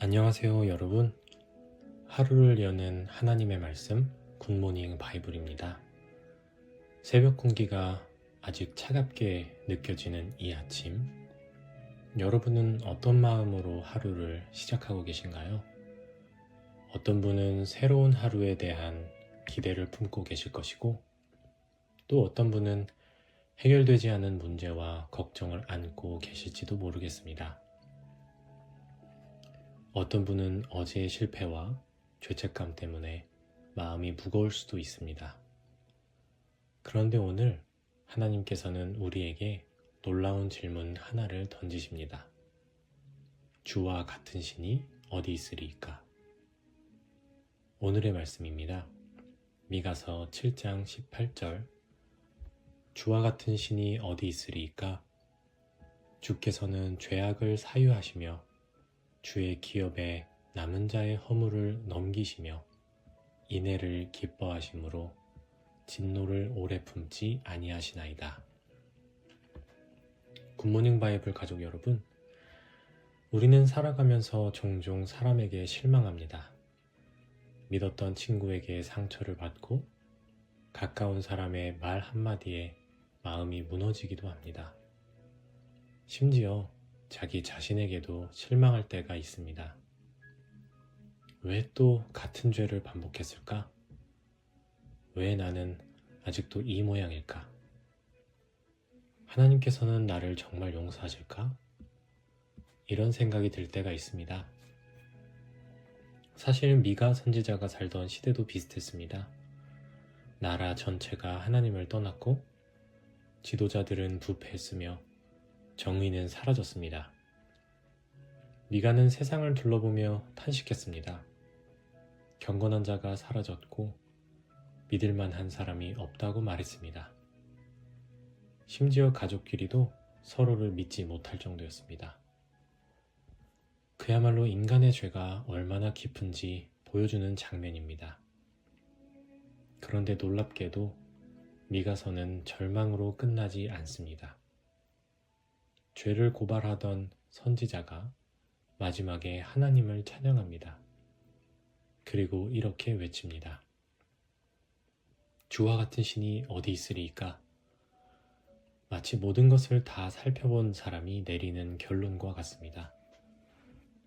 안녕하세요, 여러분. 하루를 여는 하나님의 말씀, 굿모닝 바이블입니다. 새벽 공기가 아직 차갑게 느껴지는 이 아침, 여러분은 어떤 마음으로 하루를 시작하고 계신가요? 어떤 분은 새로운 하루에 대한 기대를 품고 계실 것이고, 또 어떤 분은 해결되지 않은 문제와 걱정을 안고 계실지도 모르겠습니다. 어떤 분은 어제의 실패와 죄책감 때문에 마음이 무거울 수도 있습니다. 그런데 오늘 하나님께서는 우리에게 놀라운 질문 하나를 던지십니다. 주와 같은 신이 어디 있으리이까? 오늘의 말씀입니다. 미가서 7장 18절. 주와 같은 신이 어디 있으리이까? 주께서는 죄악을 사유하시며 주의 기업에 남은 자의 허물을 넘기시며 인애를 기뻐하심으로 진노를 오래 품지 아니하시나이다. 굿모닝 바이블 가족 여러분, 우리는 살아가면서 종종 사람에게 실망합니다. 믿었던 친구에게 상처를 받고 가까운 사람의 말 한마디에 마음이 무너지기도 합니다. 심지어 자기 자신에게도 실망할 때가 있습니다. 왜 또 같은 죄를 반복했을까? 왜 나는 아직도 이 모양일까? 하나님께서는 나를 정말 용서하실까? 이런 생각이 들 때가 있습니다. 사실 미가 선지자가 살던 시대도 비슷했습니다. 나라 전체가 하나님을 떠났고 지도자들은 부패했으며 정의는 사라졌습니다. 미가는 세상을 둘러보며 탄식했습니다. 경건한 자가 사라졌고 믿을 만한 사람이 없다고 말했습니다. 심지어 가족끼리도 서로를 믿지 못할 정도였습니다. 그야말로 인간의 죄가 얼마나 깊은지 보여주는 장면입니다. 그런데 놀랍게도 미가서는 절망으로 끝나지 않습니다. 죄를 고발하던 선지자가 마지막에 하나님을 찬양합니다. 그리고 이렇게 외칩니다. 주와 같은 신이 어디 있으리이까? 마치 모든 것을 다 살펴본 사람이 내리는 결론과 같습니다.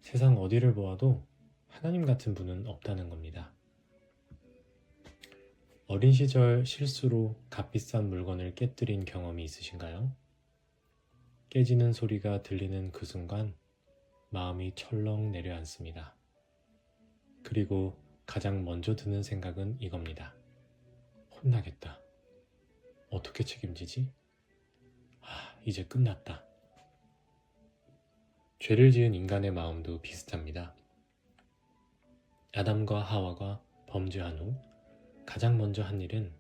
세상 어디를 보아도 하나님 같은 분은 없다는 겁니다. 어린 시절 실수로 값비싼 물건을 깨뜨린 경험이 있으신가요? 깨지는 소리가 들리는 그 순간 마음이 철렁 내려앉습니다. 그리고 가장 먼저 드는 생각은 이겁니다. 혼나겠다. 어떻게 책임지지? 이제 끝났다. 죄를 지은 인간의 마음도 비슷합니다. 아담과 하와가 범죄한 후 가장 먼저 한 일은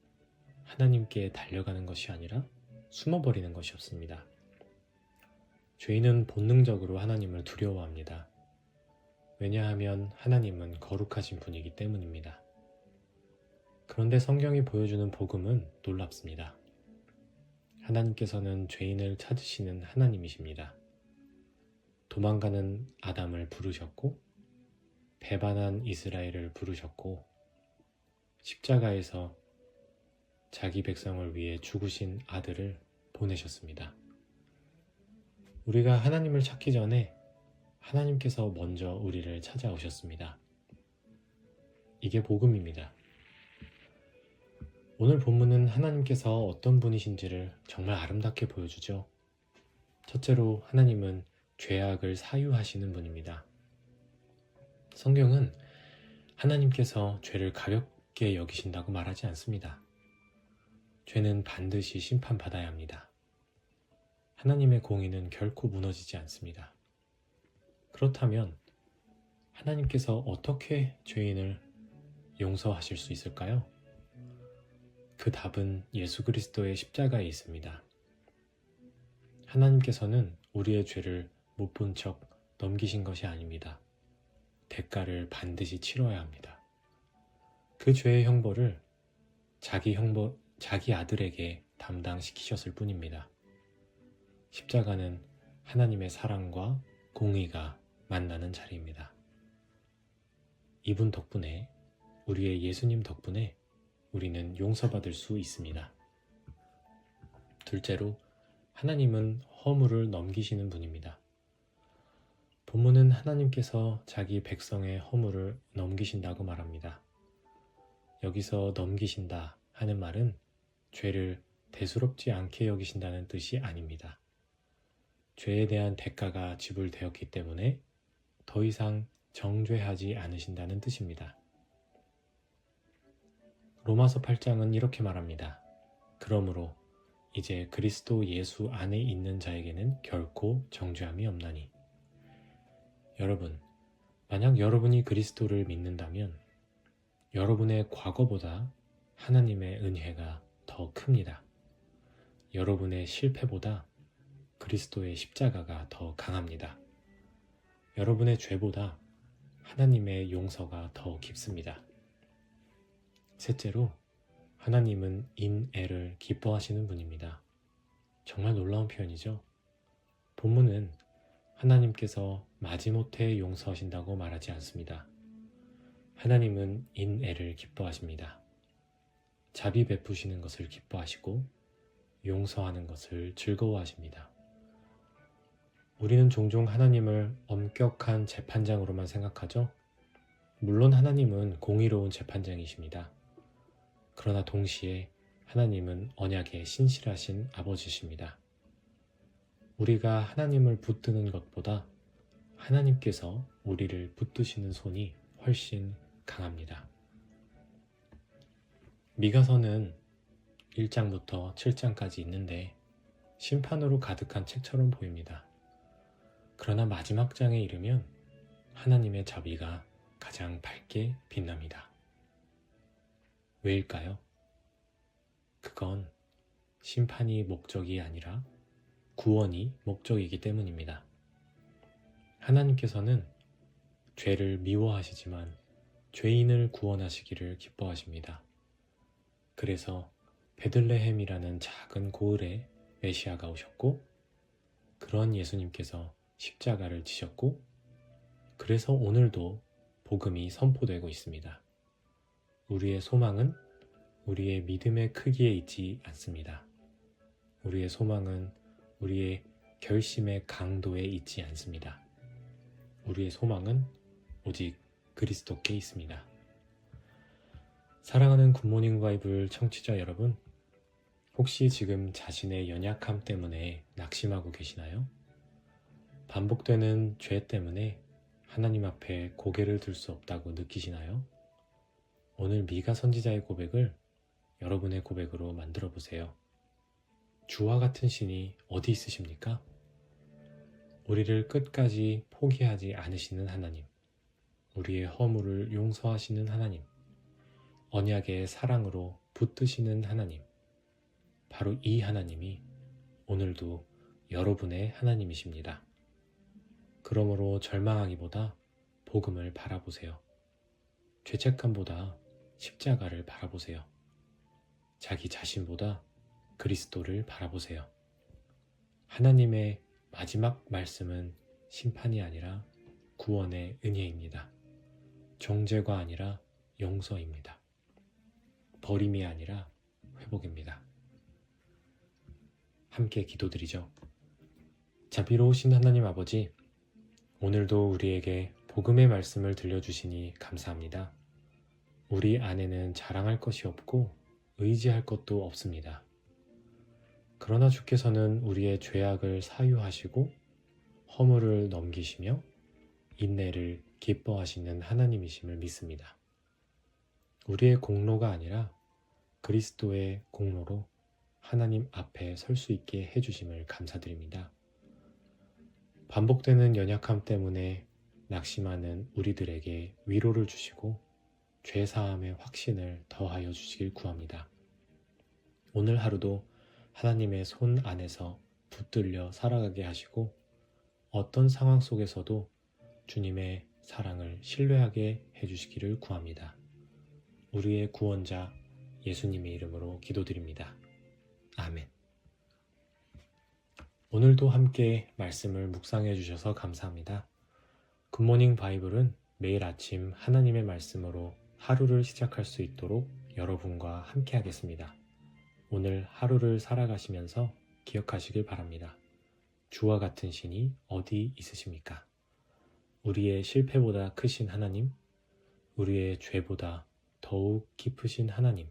하나님께 달려가는 것이 아니라 숨어버리는 것이었습니다. 죄인은 본능적으로 하나님을 두려워합니다. 왜냐하면 하나님은 거룩하신 분이기 때문입니다. 그런데 성경이 보여주는 복음은 놀랍습니다. 하나님께서는 죄인을 찾으시는 하나님이십니다. 도망가는 아담을 부르셨고 배반한 이스라엘을 부르셨고 십자가에서 자기 백성을 위해 죽으신 아들을 보내셨습니다. 우리가 하나님을 찾기 전에 하나님께서 먼저 우리를 찾아오셨습니다. 이게 복음입니다. 오늘 본문은 하나님께서 어떤 분이신지를 정말 아름답게 보여주죠. 첫째로 하나님은 죄악을 사유하시는 분입니다. 성경은 하나님께서 죄를 가볍게 여기신다고 말하지 않습니다. 죄는 반드시 심판받아야 합니다. 하나님의 공의는 결코 무너지지 않습니다. 그렇다면 하나님께서 어떻게 죄인을 용서하실 수 있을까요? 그 답은 예수 그리스도의 십자가에 있습니다. 하나님께서는 우리의 죄를 못 본 척 넘기신 것이 아닙니다. 대가를 반드시 치러야 합니다. 그 죄의 형벌을 자기 아들에게 담당시키셨을 뿐입니다. 십자가는 하나님의 사랑과 공의가 만나는 자리입니다. 이분 덕분에, 우리의 예수님 덕분에 우리는 용서받을 수 있습니다. 둘째로, 하나님은 허물을 넘기시는 분입니다. 본문은 하나님께서 자기 백성의 허물을 넘기신다고 말합니다. 여기서 넘기신다 하는 말은 죄를 대수롭지 않게 여기신다는 뜻이 아닙니다. 죄에 대한 대가가 지불되었기 때문에 더 이상 정죄하지 않으신다는 뜻입니다. 로마서 8장은 이렇게 말합니다. 그러므로 이제 그리스도 예수 안에 있는 자에게는 결코 정죄함이 없나니. 여러분, 만약 여러분이 그리스도를 믿는다면 여러분의 과거보다 하나님의 은혜가 더 큽니다. 여러분의 실패보다 그리스도의 십자가가 더 강합니다. 여러분의 죄보다 하나님의 용서가 더 깊습니다. 셋째로, 하나님은 인애를 기뻐하시는 분입니다. 정말 놀라운 표현이죠. 본문은 하나님께서 마지못해 용서하신다고 말하지 않습니다. 하나님은 인애를 기뻐하십니다. 자비 베푸시는 것을 기뻐하시고 용서하는 것을 즐거워하십니다. 우리는 종종 하나님을 엄격한 재판장으로만 생각하죠. 물론 하나님은 공의로운 재판장이십니다. 그러나 동시에 하나님은 언약의 신실하신 아버지십니다. 우리가 하나님을 붙드는 것보다 하나님께서 우리를 붙드시는 손이 훨씬 강합니다. 미가서는 1장부터 7장까지 있는데 심판으로 가득한 책처럼 보입니다. 그러나 마지막 장에 이르면 하나님의 자비가 가장 밝게 빛납니다. 왜일까요? 그건 심판이 목적이 아니라 구원이 목적이기 때문입니다. 하나님께서는 죄를 미워하시지만 죄인을 구원하시기를 기뻐하십니다. 그래서 베들레헴이라는 작은 고을에 메시아가 오셨고, 그런 예수님께서 십자가를 지셨고, 그래서 오늘도 복음이 선포되고 있습니다. 우리의 소망은 우리의 믿음의 크기에 있지 않습니다. 우리의 소망은 우리의 결심의 강도에 있지 않습니다. 우리의 소망은 오직 그리스도께 있습니다. 사랑하는 굿모닝 바이블 청취자 여러분, 혹시 지금 자신의 연약함 때문에 낙심하고 계시나요? 반복되는 죄 때문에 하나님 앞에 고개를 들 수 없다고 느끼시나요? 오늘 미가 선지자의 고백을 여러분의 고백으로 만들어 보세요. 주와 같은 신이 어디 있으십니까? 우리를 끝까지 포기하지 않으시는 하나님, 우리의 허물을 용서하시는 하나님, 언약의 사랑으로 붙드시는 하나님, 바로 이 하나님이 오늘도 여러분의 하나님이십니다. 그러므로 절망하기보다 복음을 바라보세요. 죄책감보다 십자가를 바라보세요. 자기 자신보다 그리스도를 바라보세요. 하나님의 마지막 말씀은 심판이 아니라 구원의 은혜입니다. 정죄가 아니라 용서입니다. 버림이 아니라 회복입니다. 함께 기도드리죠. 자비로우신 하나님 아버지, 오늘도 우리에게 복음의 말씀을 들려주시니 감사합니다. 우리 안에는 자랑할 것이 없고 의지할 것도 없습니다. 그러나 주께서는 우리의 죄악을 사유하시고 허물을 넘기시며 인내를 기뻐하시는 하나님이심을 믿습니다. 우리의 공로가 아니라 그리스도의 공로로 하나님 앞에 설 수 있게 해주심을 감사드립니다. 반복되는 연약함 때문에 낙심하는 우리들에게 위로를 주시고 죄사함의 확신을 더하여 주시길 구합니다. 오늘 하루도 하나님의 손 안에서 붙들려 살아가게 하시고 어떤 상황 속에서도 주님의 사랑을 신뢰하게 해주시기를 구합니다. 우리의 구원자 예수님의 이름으로 기도드립니다. 아멘. 오늘도 함께 말씀을 묵상해 주셔서 감사합니다. 굿모닝 바이블은 매일 아침 하나님의 말씀으로 하루를 시작할 수 있도록 여러분과 함께 하겠습니다. 오늘 하루를 살아가시면서 기억하시길 바랍니다. 주와 같은 신이 어디 있으십니까? 우리의 실패보다 크신 하나님, 우리의 죄보다 더욱 깊으신 하나님,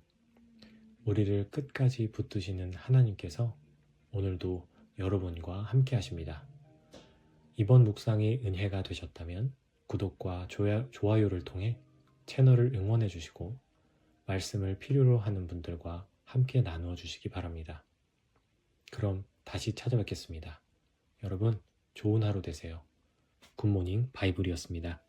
우리를 끝까지 붙드시는 하나님께서 오늘도 여러분과 함께 하십니다. 이번 묵상이 은혜가 되셨다면 구독과 좋아요를 통해 채널을 응원해 주시고 말씀을 필요로 하는 분들과 함께 나누어 주시기 바랍니다. 그럼 다시 찾아뵙겠습니다. 여러분, 좋은 하루 되세요. 굿모닝 바이블이었습니다.